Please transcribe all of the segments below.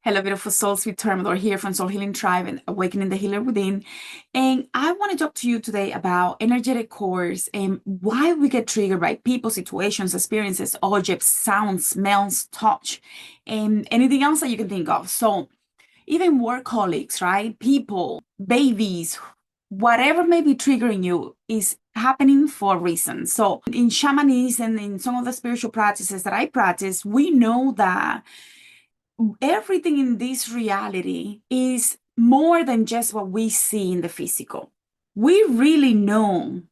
Hello, beautiful souls. With Termidor here from Soul Healing Tribe and Awakening the Healer Within. And I want to talk to you today about energetic cores and why we get triggered by people, situations, experiences, objects, sounds, smells, touch, and anything else that you can think of. So even work colleagues, right? People, babies, whatever may be triggering you is happening for a reason. So in shamanism and in some of the spiritual practices that I practice, we know that everything in this reality is more than just what we see in the physical. We really know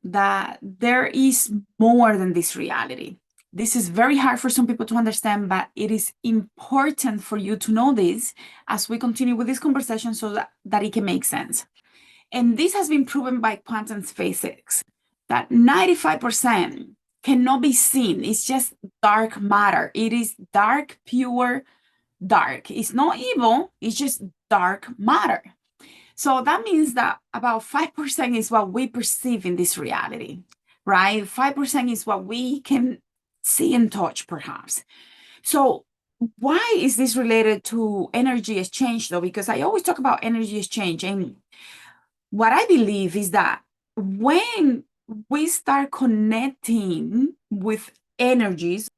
that there is more than this reality. This is very hard for some people to understand, but it is important for you to know this as we continue with this conversation so that it can make sense. And this has been proven by quantum physics that 95% cannot be seen. It's just dark matter. It is dark, pure dark. It's not evil, it's just dark matter. So that means that about 5% is what we perceive in this reality, right? 5% is what we can see and touch, perhaps. So why is this related to energy exchange, though? Because I always talk about energy exchange. And what I believe is that when we start connecting with energies,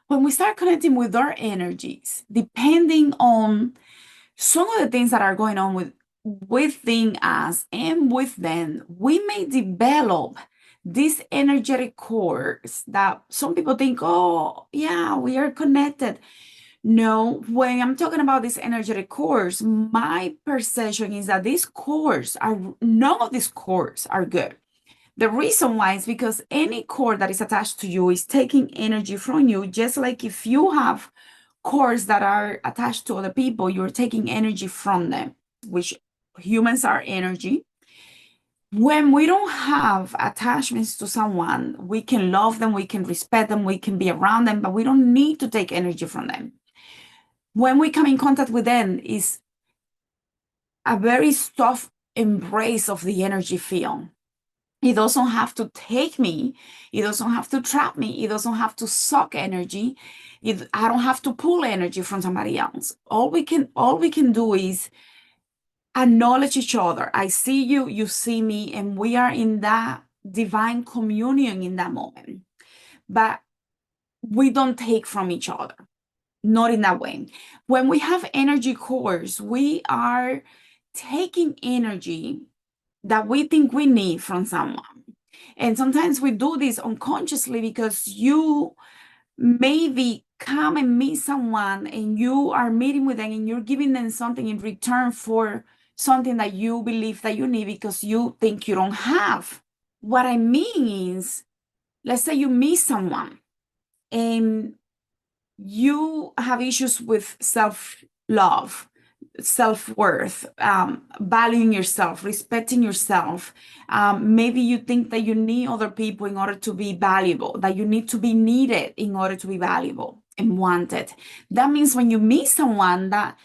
when we start connecting with our energies, depending on some of the things that are going on within us and with them, we may develop these energetic cores that some people think, oh, yeah, we are connected. No, when I'm talking about these energetic cores, my perception is that none of these cores are good. The reason why is because any cord that is attached to you is taking energy from you, just like if you have cords that are attached to other people, you're taking energy from them, which humans are energy. When we don't have attachments to someone, we can love them, we can respect them, we can be around them, but we don't need to take energy from them. When we come in contact with them, is a very soft embrace of the energy field. It doesn't have to take me. It doesn't have to trap me. It doesn't have to suck energy. I don't have to pull energy from somebody else. All we can do is acknowledge each other. I see you, you see me, and we are in that divine communion in that moment. But we don't take from each other. Not in that way. When we have energy cores, we are taking energy that we think we need from someone. And sometimes we do this unconsciously because you maybe come and meet someone and you are meeting with them and you're giving them something in return for something that you believe that you need because you think you don't have. What I mean is, let's say you meet someone and you have issues with self-love, self-worth, valuing yourself, respecting yourself. Maybe you think that you need other people in order to be valuable, that you need to be needed in order to be valuable and wanted. That means when you meet someone that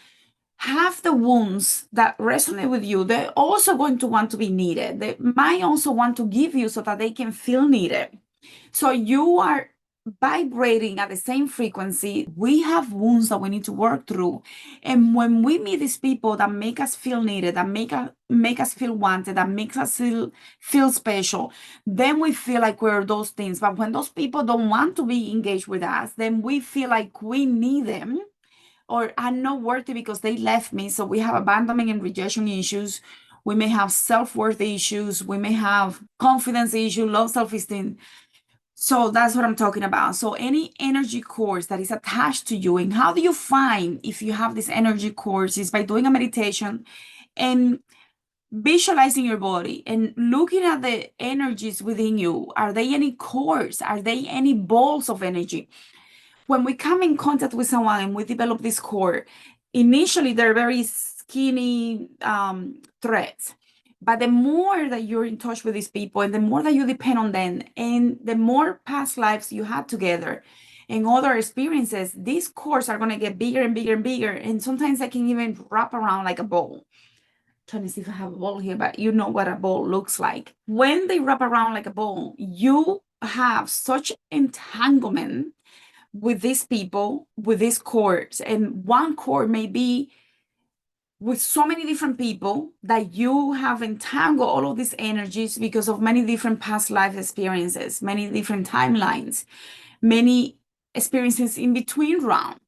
have the wounds that resonate with you, they're also going to want to be needed. They might also want to give you so that they can feel needed. So you are vibrating at the same frequency. We have wounds that we need to work through. And when we meet these people that make us feel needed, that make us feel wanted, that makes us feel special, then we feel like we're those things. But when those people don't want to be engaged with us, then we feel like we need them or I'm not worthy because they left me. So we have abandonment and rejection issues. We may have self-worth issues. We may have confidence issues, low self-esteem. So that's what I'm talking about. So any energy course that is attached to you, and how do you find if you have this energy course is by doing a meditation and visualizing your body and looking at the energies within you. Are they any cores? Are they any balls of energy? When we come in contact with someone and we develop this core, initially they're very skinny threads. But the more that you're in touch with these people and the more that you depend on them and the more past lives you had together and other experiences, these cores are going to get bigger and bigger and bigger. And sometimes they can even wrap around like a ball. Trying to see if I have a ball here, but you know what a ball looks like. When they wrap around like a ball, you have such entanglement with these people, with these course, and one core may be with so many different people that you have entangled all of these energies because of many different past life experiences, many different timelines, many experiences in between rounds.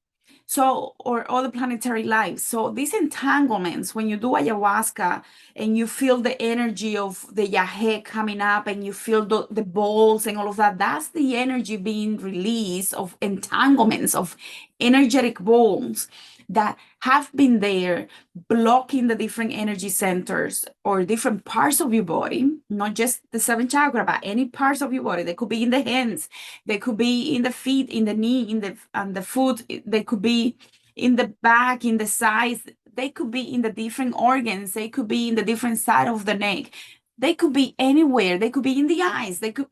So, or other planetary lives. So these entanglements, when you do ayahuasca and you feel the energy of the yahe coming up and you feel the balls and all of that, that's the energy being released of entanglements, of energetic balls that have been there blocking the different energy centers or different parts of your body, not just the seventh chakra, but any parts of your body. They could be in the hands, they could be in the feet, in the knee, in the foot, they could be in the back, in the sides, they could be in the different organs, they could be in the different side of the neck, they could be anywhere, they could be in the eyes, they could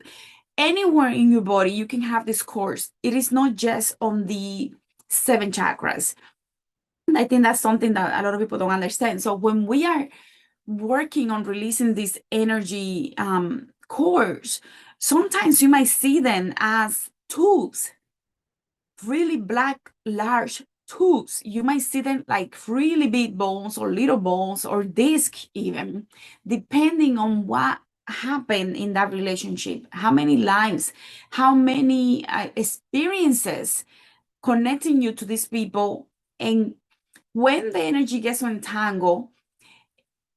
anywhere in your body. You can have this course. It is not just on the seven chakras. I think that's something that a lot of people don't understand. So when we are working on releasing this energy cores, sometimes you might see them as tubes, really black, large tubes. You might see them like really big balls or little balls or disc even, depending on what happened in that relationship, how many lives, how many experiences connecting you to these people. And when the energy gets entangled,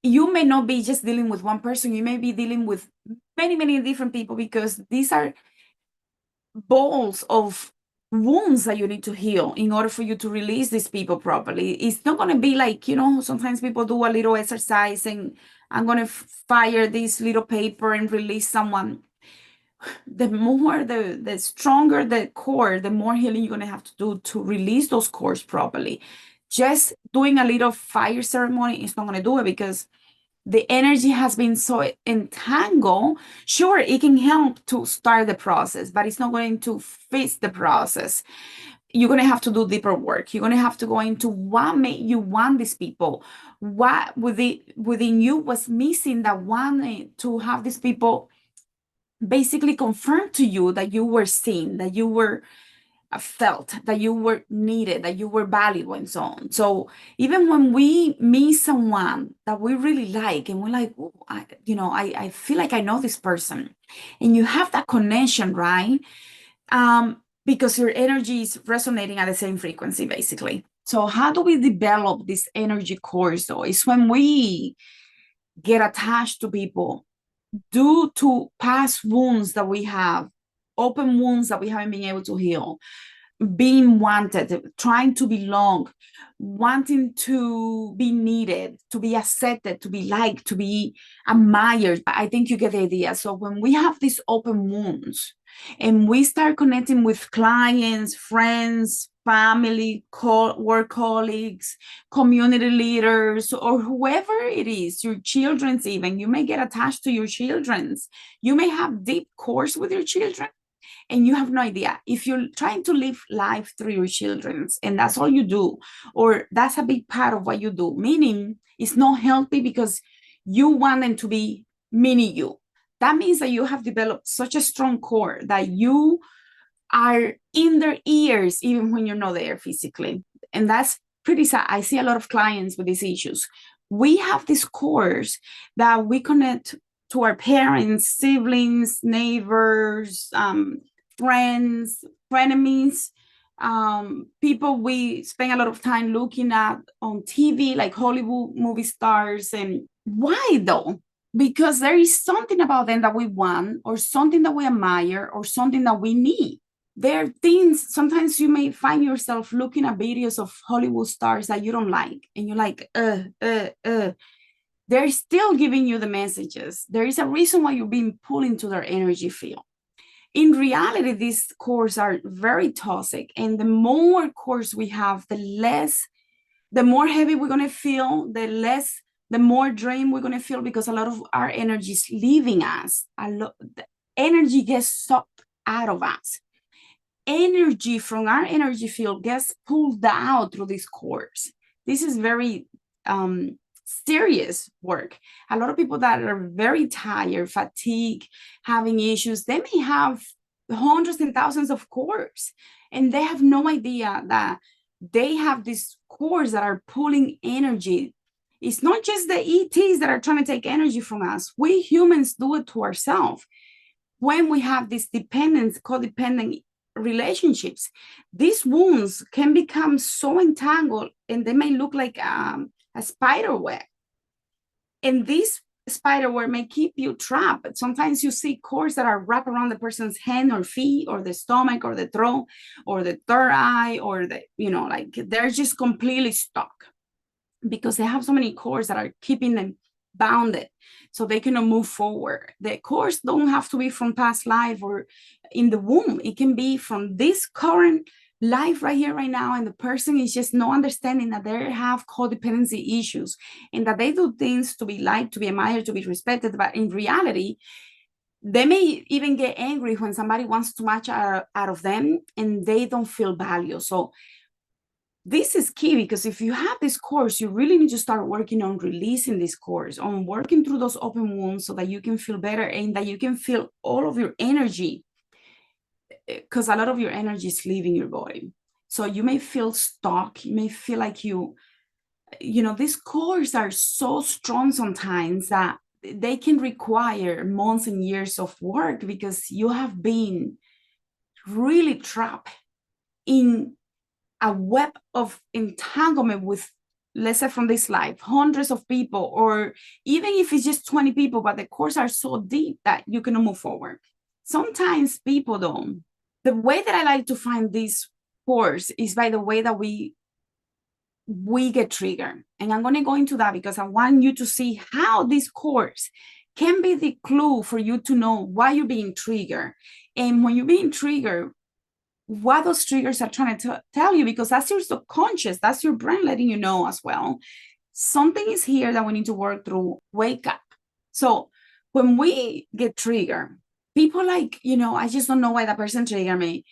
you may not be just dealing with one person, you may be dealing with many, many different people, because these are balls of wounds that you need to heal in order for you to release these people properly. It's not going to be like, sometimes people do a little exercise and I'm going to fire this little paper and release someone. The more, the stronger the core, the more healing you're going to have to do to release those cores properly. Just doing a little fire ceremony is not going to do it, because the energy has been so entangled. Sure, it can help to start the process, but it's not going to fix the process. You're going to have to do deeper work. You're going to have to go into what made you want these people, what within you was missing that wanted to have these people basically confirm to you that you were seen, that you were felt, that you were needed, that you were valuable, and so on. So even when we meet someone that we really like and we're like, oh, I feel like I know this person, and you have that connection, right? Because your energy is resonating at the same frequency, basically. So how do we develop this energy course, though? It's when we get attached to people due to past wounds that we have, open wounds that we haven't been able to heal, being wanted, trying to belong, wanting to be needed, to be accepted, to be liked, to be admired. I think you get the idea. So when we have these open wounds and we start connecting with clients, friends, family, work colleagues, community leaders, or whoever it is, your children's even, you may get attached to your children's. You may have deep course with your children, and you have no idea. If you're trying to live life through your children's and that's all you do, or that's a big part of what you do, meaning it's not healthy because you want them to be mini you. That means that you have developed such a strong core that you are in their ears even when you're not there physically. And that's pretty sad. I see a lot of clients with these issues. We have these cores that we connect to our parents, siblings, neighbors, friends, frenemies, people we spend a lot of time looking at on TV, like Hollywood movie stars. And why though? Because there is something about them that we want, or something that we admire, or something that we need. There are things, sometimes you may find yourself looking at videos of Hollywood stars that you don't like, and you're like, they're still giving you the messages. There is a reason why you're being pulled into their energy field. In reality, these cores are very toxic, and the more cores we have, the more heavy we're going to feel, the more drained we're going to feel, because a lot of our energy is leaving us. The energy gets sucked out of us. Energy from our energy field gets pulled out through these cores. This is very serious work. A lot of people that are very tired, fatigued, having issues, they may have hundreds and thousands of cores, and they have no idea that they have these cores that are pulling energy. It's not just the ETs that are trying to take energy from us. We humans do it to ourselves. When we have these codependent relationships, these wounds can become so entangled, and they may look like a spider web. And this spider web may keep you trapped. Sometimes you see cords that are wrapped around the person's hand or feet or the stomach or the throat or the third eye, or like they're just completely stuck because they have so many cords that are keeping them bounded so they cannot move forward. The cords don't have to be from past life or in the womb. It can be from this current life right here, right now, and the person is just not understanding that they have codependency issues and that they do things to be liked, to be admired, to be respected, but in reality, they may even get angry when somebody wants too much out of them and they don't feel value. So this is key, because if you have this course, you really need to start working on releasing this course, on working through those open wounds so that you can feel better and that you can feel all of your energy, because a lot of your energy is leaving your body. So you may feel stuck. You may feel like these cores are so strong sometimes that they can require months and years of work, because you have been really trapped in a web of entanglement with, let's say from this life, hundreds of people, or even if it's just 20 people, but the cores are so deep that you cannot move forward. Sometimes people don't. The way that I like to find these cores is by the way that we get triggered. And I'm going to go into that because I want you to see how these cores can be the clue for you to know why you're being triggered. And when you're being triggered, what those triggers are trying to tell you, because that's your subconscious, that's your brain letting you know as well. Something is here that we need to work through. Wake up. So when we get triggered, people like, I just don't know why that person triggered me.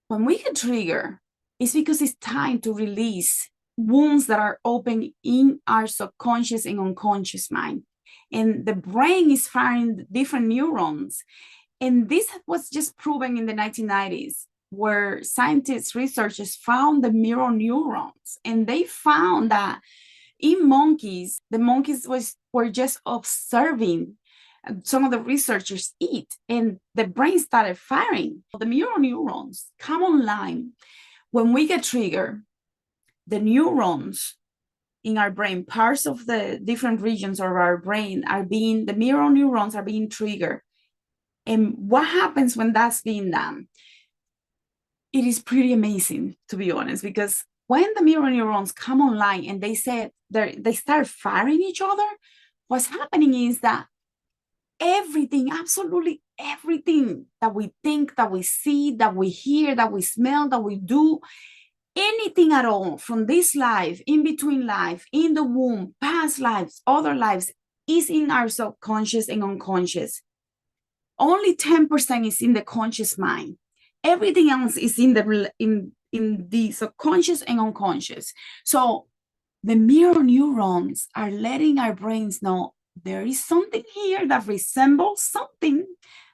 When we get triggered, it's because it's time to release wounds that are open in our subconscious and unconscious mind. And the brain is firing different neurons. And this was just proven in the 1990s, where scientists, researchers found the mirror neurons. And they found that in monkeys, the monkeys were just observing some of the researchers eat, and the brain started firing. The mirror neurons come online when we get triggered. The neurons in our brain, parts of the different regions of our brain the mirror neurons are being triggered. And what happens when that's being done? It is pretty amazing, to be honest, because when the mirror neurons come online and they start firing each other, what's happening is that everything, absolutely everything that we think, that we see, that we hear, that we smell, that we do, anything at all from this life, in between life, in the womb, past lives, other lives, is in our subconscious and unconscious. Only 10% is in the conscious mind. Everything else is in the subconscious and unconscious. So the mirror neurons are letting our brains know there is something here that resembles something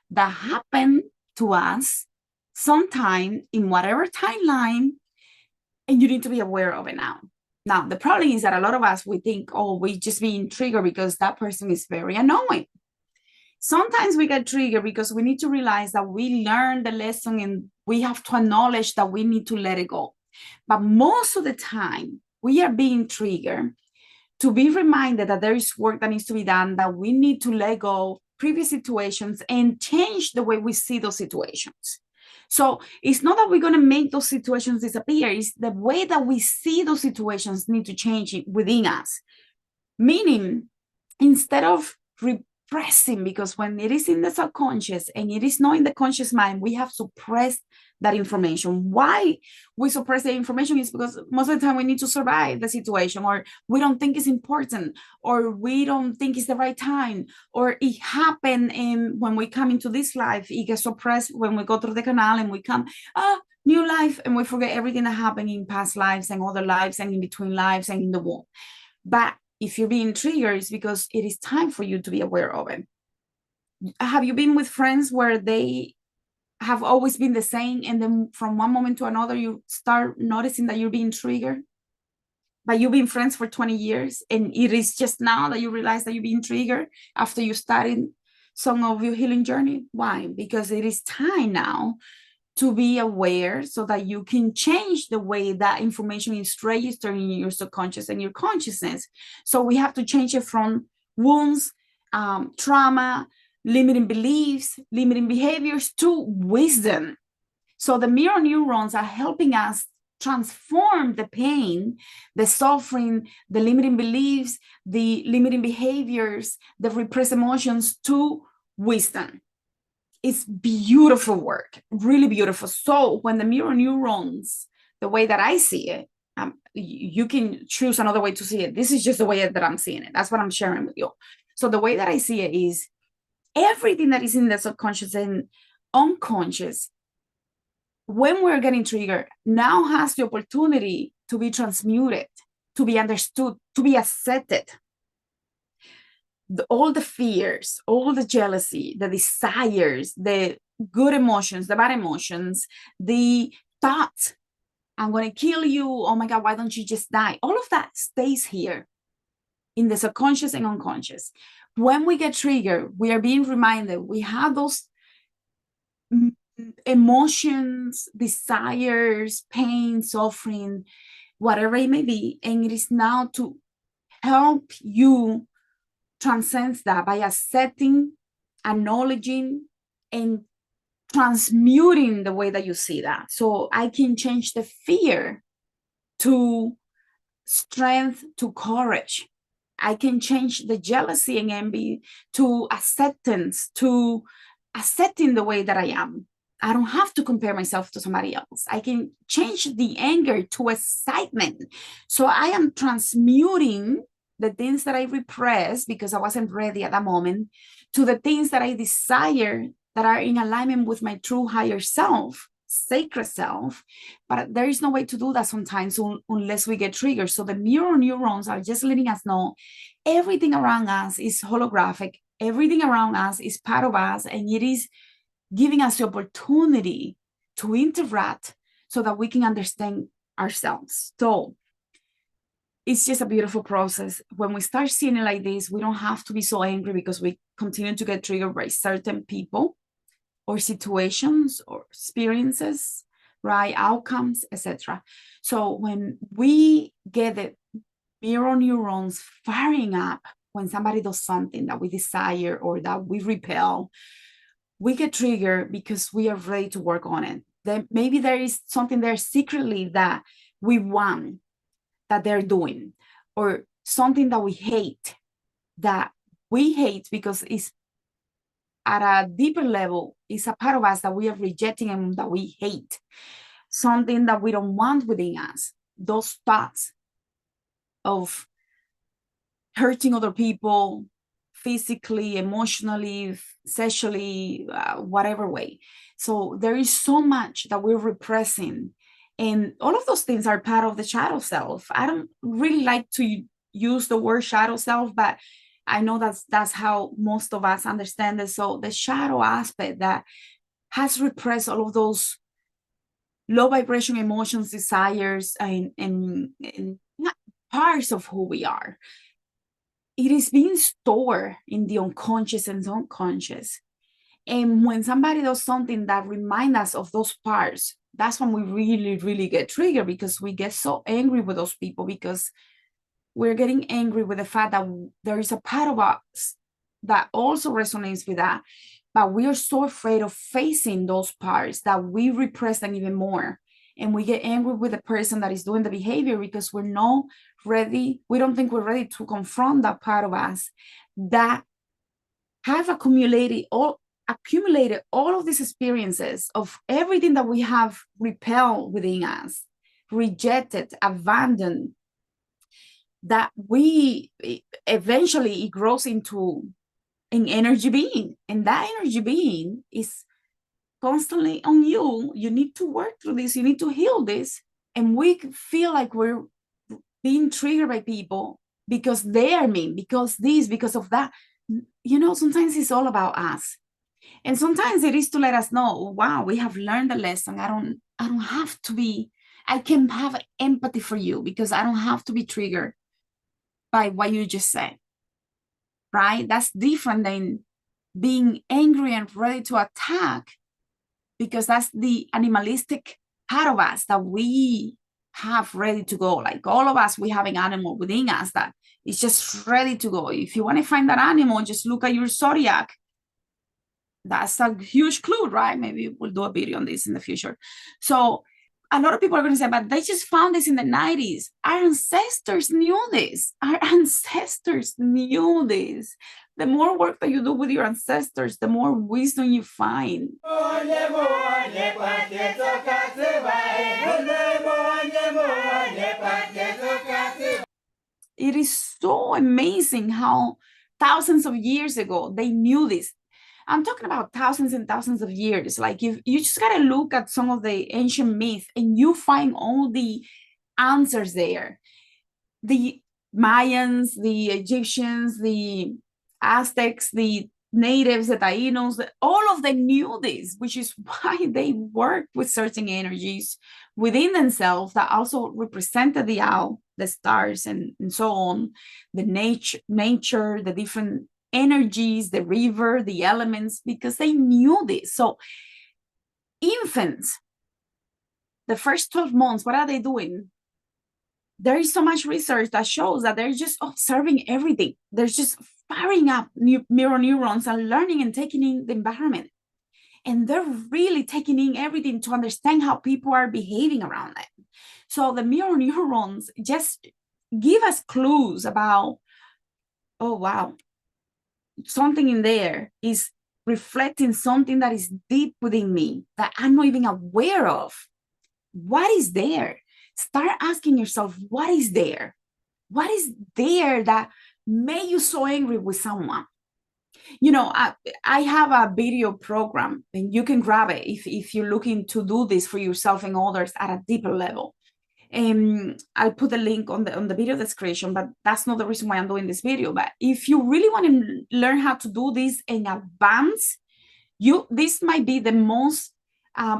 that happened to us sometime in whatever timeline, and you need to be aware of it now. Now, the problem is that a lot of us, we think, we just being triggered because that person is very annoying. Sometimes we get triggered because we need to realize that we learned the lesson and we have to acknowledge that we need to let it go. But most of the time, we are being triggered to be reminded that there is work that needs to be done, that we need to let go previous situations and change the way we see those situations. So it's not that we're going to make those situations disappear. It's the way that we see those situations need to change within us. Meaning, instead of repressing, because when it is in the subconscious and it is not in the conscious mind, we have suppressed that information. Why we suppress the information is because most of the time we need to survive the situation, or we don't think it's important, or we don't think it's the right time, or it happened when we come into this life. It gets suppressed when we go through the canal and we come, new life, and we forget everything that happened in past lives and other lives and in between lives and in the womb. But if you're being triggered, it's because it is time for you to be aware of it. Have you been with friends where they have always been the same, and then from one moment to another you start noticing that you're being triggered, but you've been friends for 20 years and it is just now that you realize that you're being triggered after you started some of your healing journey? Why? Because it is time now to be aware so that you can change the way that information is registered in your subconscious and your consciousness. So we have to change it from wounds, trauma, limiting beliefs, limiting behaviors to wisdom. So the mirror neurons are helping us transform the pain, the suffering, the limiting beliefs, the limiting behaviors, the repressed emotions to wisdom. It's beautiful work, really beautiful. So when the mirror neurons, the way that I see it, you can choose another way to see it. This is just the way that I'm seeing it. That's what I'm sharing with you. So the way that I see it is everything that is in the subconscious and unconscious, when we're getting triggered, now has the opportunity to be transmuted, to be understood, to be accepted. All the fears, all the jealousy, the desires, the good emotions, the bad emotions, the thoughts, I'm going to kill you. Oh my God, why don't you just die? All of that stays here in the subconscious and unconscious. When we get triggered, we are being reminded we have those emotions, desires, pain, suffering, whatever it may be. And it is now to help you transcend that by accepting, acknowledging, and transmuting the way that you see that. So I can change the fear to strength, to courage. I can change the jealousy and envy to acceptance, to accepting the way that I am. I don't have to compare myself to somebody else. I can change the anger to excitement. So I am transmuting the things that I repressed because I wasn't ready at that moment to the things that I desire that are in alignment with my true higher self, sacred self. But there is no way to do that sometimes unless we get triggered. So the mirror neurons are just letting us know everything around us is holographic. Everything around us is part of us, and it is giving us the opportunity to interact so that we can understand ourselves. So it's just a beautiful process. When we start seeing it like this, we don't have to be so angry because we continue to get triggered by certain people or situations or experiences, right? Outcomes, etc. So when we get the mirror neurons firing up when somebody does something that we desire or that we repel, we get triggered because we are ready to work on it. Then maybe there is something there secretly that we want that they're doing, or something that we hate because it's at a deeper level, it's a part of us that we are rejecting and that we hate, something that we don't want within us. Those thoughts of hurting other people physically, emotionally, sexually, whatever way. So there is so much that we're repressing, and all of those things are part of the shadow self. I don't really like to use the word shadow self, but I know that's how most of us understand it. So the shadow aspect that has repressed all of those low vibration emotions, desires, and parts of who we are, it is being stored in the unconscious and subconscious. And when somebody does something that reminds us of those parts, that's when we really, really get triggered, because we get so angry with those people because we're getting angry with the fact that there is a part of us that also resonates with that. But we are so afraid of facing those parts that we repress them even more. And we get angry with the person that is doing the behavior because we're not ready. We don't think we're ready to confront that part of us that have accumulated all of these experiences of everything that we have repelled within us, rejected, abandoned, that we eventually it grows into an energy being. And that energy being is constantly on you. You need to work through this. You need to heal this. And we feel like we're being triggered by people because they are mean, because this, because of that. You know, sometimes it's all about us. And sometimes it is to let us know, wow, we have learned the lesson. I don't have to be, I can have empathy for you because I don't have to be triggered by what you just said, right? That's different than being angry and ready to attack, because that's the animalistic part of us that we have ready to go. Like all of us, we have an animal within us that is just ready to go. If you want to find that animal, just look at your zodiac. That's a huge clue, right? Maybe we'll do a video on this in the future. So a lot of people are going to say, but they just found this in the 90s. Our ancestors knew this. Our ancestors knew this. The more work that you do with your ancestors, the more wisdom you find. It is so amazing how thousands of years ago they knew this. I'm talking about thousands and thousands of years. Like if you just gotta look at some of the ancient myths and you find all the answers there. The Mayans, the Egyptians, the Aztecs, the natives, the Taínos, all of them knew this, which is why they worked with certain energies within themselves that also represented the owl, the stars, and so on, the nature, the different energies, the river, the elements, because they knew this. So infants, the first 12 months, what are they doing? There is so much research that shows that they're just observing everything. They're just firing up mirror neurons and learning and taking in the environment. And they're really taking in everything to understand how people are behaving around them. So the mirror neurons just give us clues about, oh, wow, something in there is reflecting something that is deep within me that I'm not even aware of. What is there? Start asking yourself, what is there? What is there that made you so angry with someone? You know, I have a video program and you can grab it if you're looking to do this for yourself and others at a deeper level. And I'll put the link on the video description, but that's not the reason why I'm doing this video. But if you really want to learn how to do this in advance, this might be the most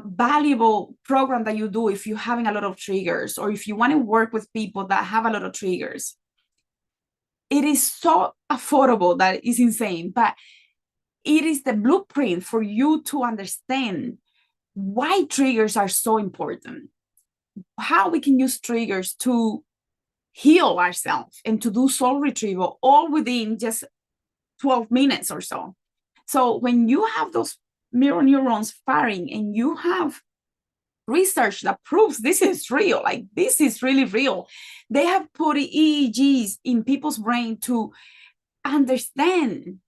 valuable program that you do if you're having a lot of triggers, or if you want to work with people that have a lot of triggers. It is so affordable that it's insane, but it is the blueprint for you to understand why triggers are so important, how we can use triggers to heal ourselves and to do soul retrieval all within just 12 minutes or so. So when you have those mirror neurons firing and you have research that proves this is real, like this is really real, they have put EEGs in people's brain to understand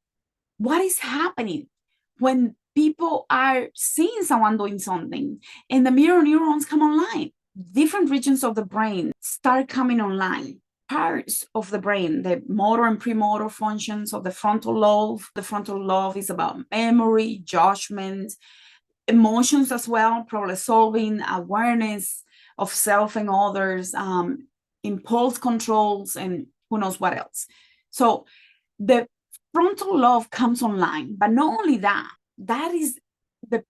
what is happening when people are seeing someone doing something and the mirror neurons come online. Different regions of the brain start coming online. Parts of the brain, the motor and premotor functions of the frontal lobe. The frontal lobe is about memory, judgment, emotions as well, problem solving, awareness of self and others, impulse controls, and who knows what else. So the frontal lobe comes online, but not only that, that is the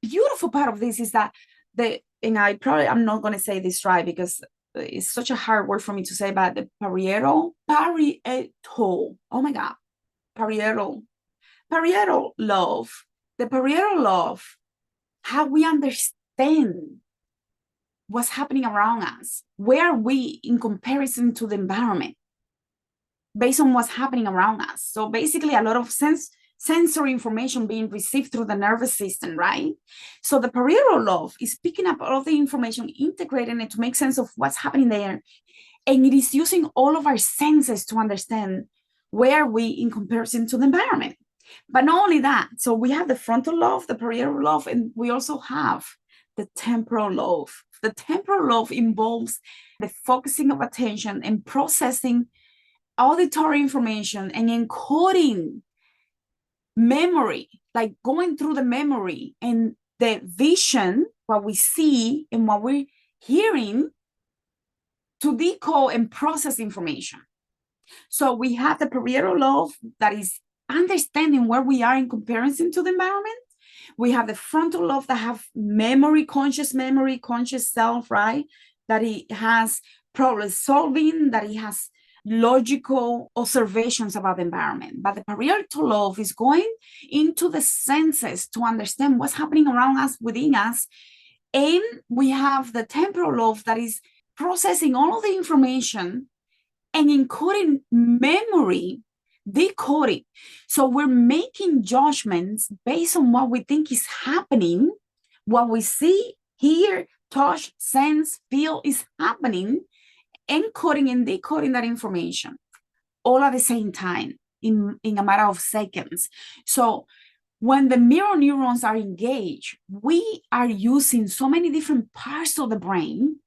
beautiful part of this is that and I'm not going to say this right because it's such a hard word for me to say, but the parietal, oh my God, parietal lobe, the parietal lobe, how we understand what's happening around us, where are we in comparison to the environment based on what's happening around us. So basically a lot of sensory information being received through the nervous system, right? So the parietal lobe is picking up all the information, integrating it to make sense of what's happening there. And it is using all of our senses to understand where we in comparison to the environment. But not only that, so we have the frontal lobe, the parietal lobe, and we also have the temporal lobe. The temporal lobe involves the focusing of attention and processing auditory information and encoding memory, like going through the memory and the vision, what we see and what we're hearing, to decode and process information. So we have the parietal lobe that is understanding where we are in comparison to the environment. We have the frontal lobe that have memory, conscious self, right? That it has problem solving, that it has logical observations about the environment. But the parietal lobe is going into the senses to understand what's happening around us, within us. And we have the temporal lobe that is processing all of the information and encoding memory, decoding. So we're making judgments based on what we think is happening, what we see, hear, touch, sense, feel is happening, encoding and decoding that information all at the same time in a matter of seconds. So when the mirror neurons are engaged, we are using so many different parts of the brain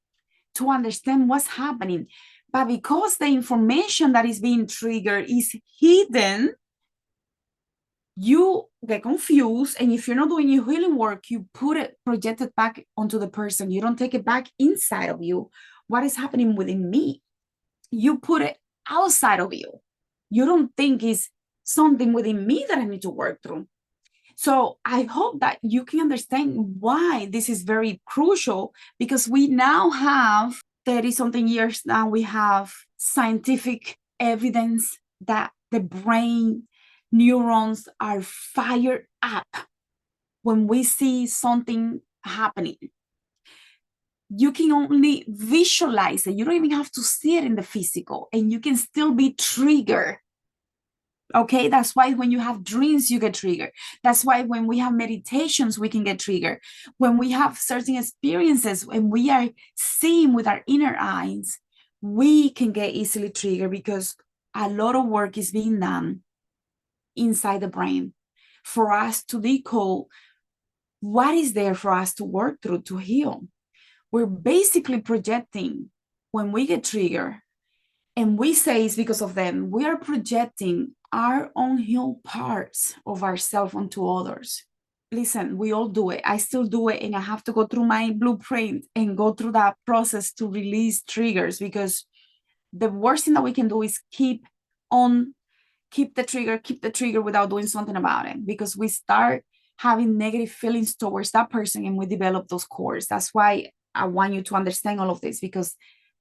to understand what's happening. But because the information that is being triggered is hidden, you get confused. And if you're not doing your healing work, you put it projected back onto the person. You don't take it back inside of you. What is happening within me? You put it outside of you. You don't think it's something within me that I need to work through. So I hope that you can understand why this is very crucial, because we now have 30-something years now, we have scientific evidence that the brain neurons are fired up when we see something happening. You can only visualize it. You don't even have to see it in the physical, and you can still be triggered. Okay, that's why when you have dreams, you get triggered. That's why when we have meditations, we can get triggered. When we have certain experiences, when we are seeing with our inner eyes, we can get easily triggered because a lot of work is being done inside the brain for us to decode what is there for us to work through, to heal. We're basically projecting when we get triggered, and we say it's because of them, we are projecting our unhealed parts of ourselves onto others. Listen, we all do it. I still do it, and I have to go through my blueprint and go through that process to release triggers, because the worst thing that we can do is keep the trigger without doing something about it, because we start having negative feelings towards that person and we develop those cores. That's why I want you to understand all of this, because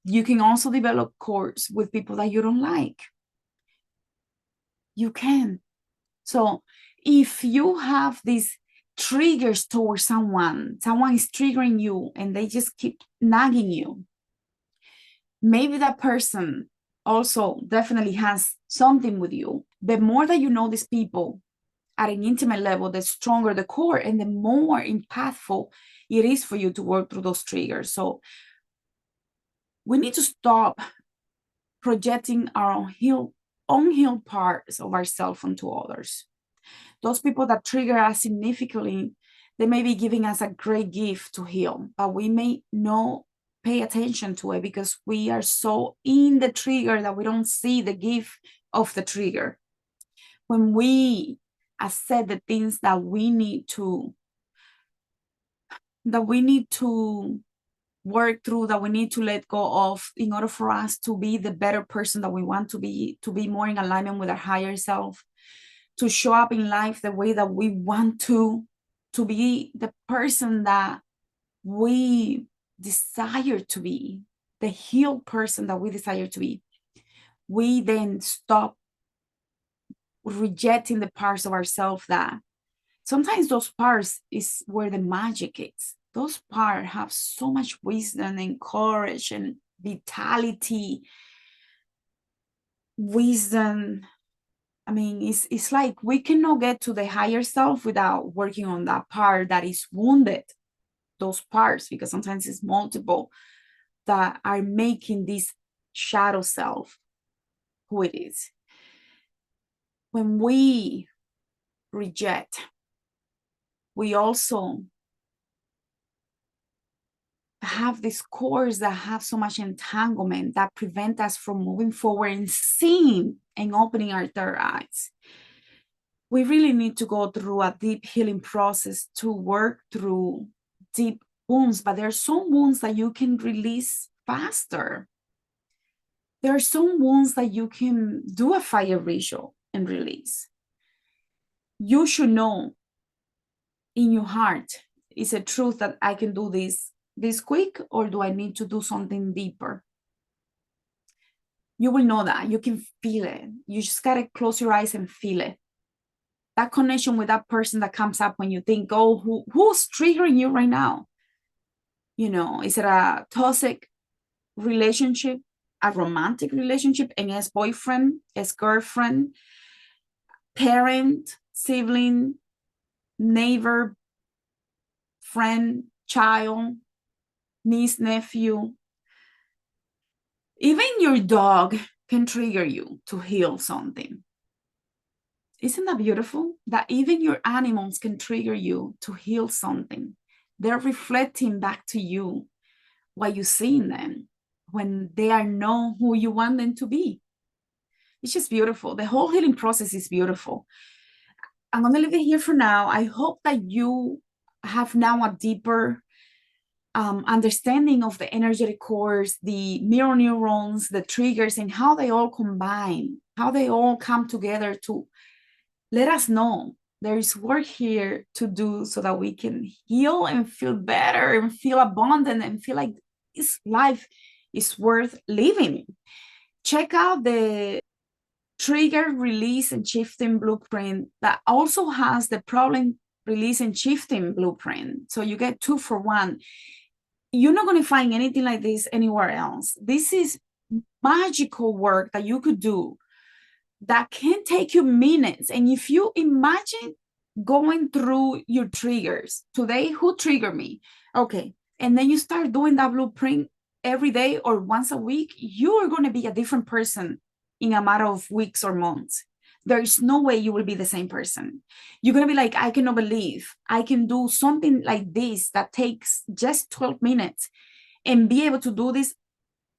you can also develop cores with people that you don't like. You can. So if you have these triggers towards someone is triggering you and they just keep nagging you, maybe that person also definitely has something with you. The more that you know these people at an intimate level, the stronger the core and the more impactful it is for you to work through those triggers. So we need to stop projecting our unhealed parts of ourselves onto others. Those people that trigger us significantly, they may be giving us a great gift to heal, but we may not pay attention to it because we are so in the trigger that we don't see the gift of the trigger. When we accept the things that we need to work through, that we need to let go of in order for us to be the better person that we want to be more in alignment with our higher self, to show up in life the way that we want to be the person that we desire to be, the healed person that we desire to be. We then stop rejecting the parts of ourselves that sometimes those parts is where the magic is. Those parts have so much wisdom and courage and vitality, wisdom. I mean, it's like we cannot get to the higher self without working on that part that is wounded, those parts, because sometimes it's multiple that are making this shadow self who it is. When we reject, we also have these cores that have so much entanglement that prevent us from moving forward and seeing and opening our third eyes. We really need to go through a deep healing process to work through deep wounds, but there are some wounds that you can release faster. There are some wounds that you can do a fire ritual and release. You should know in your heart, is it truth that I can do this quick, or do I need to do something deeper? You will know that. You can feel it. You just gotta close your eyes and feel it. That connection with that person that comes up when you think, oh, who's triggering you right now? You know, is it a toxic relationship, a romantic relationship, an ex-boyfriend, ex-girlfriend, parent, sibling, neighbor, friend, child, niece, nephew? Even your dog can trigger you to heal something. Isn't that beautiful? That even your animals can trigger you to heal something. They're reflecting back to you what you see in them when they are know who you want them to be. It's just beautiful. The whole healing process is beautiful. I'm going to leave it here for now. I hope that you have now a deeper understanding of the energetic cores, the mirror neurons, the triggers, and how they all combine, how they all come together to let us know there is work here to do so that we can heal and feel better and feel abundant and feel like this life is worth living. Check out the trigger release and shifting blueprint that also has the problem release and shifting blueprint. So you get 2 for 1. You're not going to find anything like this anywhere else. This is magical work that you could do that can take you minutes. And if you imagine going through your triggers today, who triggered me? Okay. And then you start doing that blueprint every day or once a week, you are going to be a different person in a matter of weeks or months. There is no way you will be the same person. You're going to be like, I cannot believe I can do something like this that takes just 12 minutes and be able to do this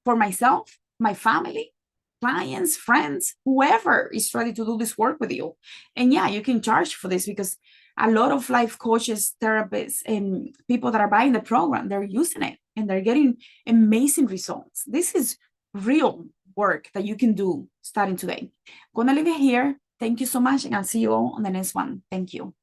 for myself, my family, clients, friends, whoever is ready to do this work with you. And yeah, you can charge for this because a lot of life coaches, therapists, and people that are buying the program, they're using it and they're getting amazing results. This is real work that you can do starting today. I'm gonna leave it here. Thank you so much, and I'll see you all on the next one. Thank you.